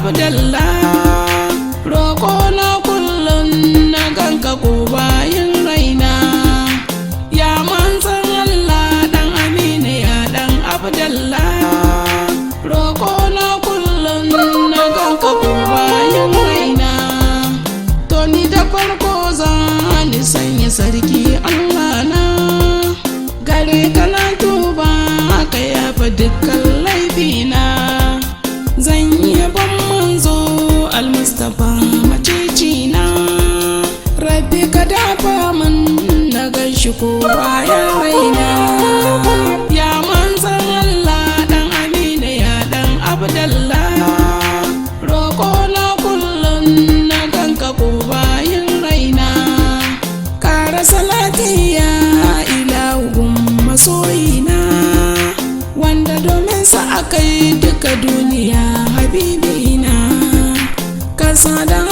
Abdallah, roƙo na kullum na ganka ko bayin raina, ya manzan Allah dan Amina ya dan Abdallah, roƙo na kullum na ganka ko bayin raina. To ni da farko zan sanya sarki Allah na, gare ka na tuba ka yafa dukkan laifina. Zan yi ban manzo al-Mustapha macicina, rabbi ka dafa min na ganshi ko bayan raina, ya manzan Allah dan Amina ya dan Abdallah, roƙo na kullum na ganka ko bayan raina. Ƙara salati ya ilahu masoyina, wanda domin sa akai duka duniya habibina, ka sada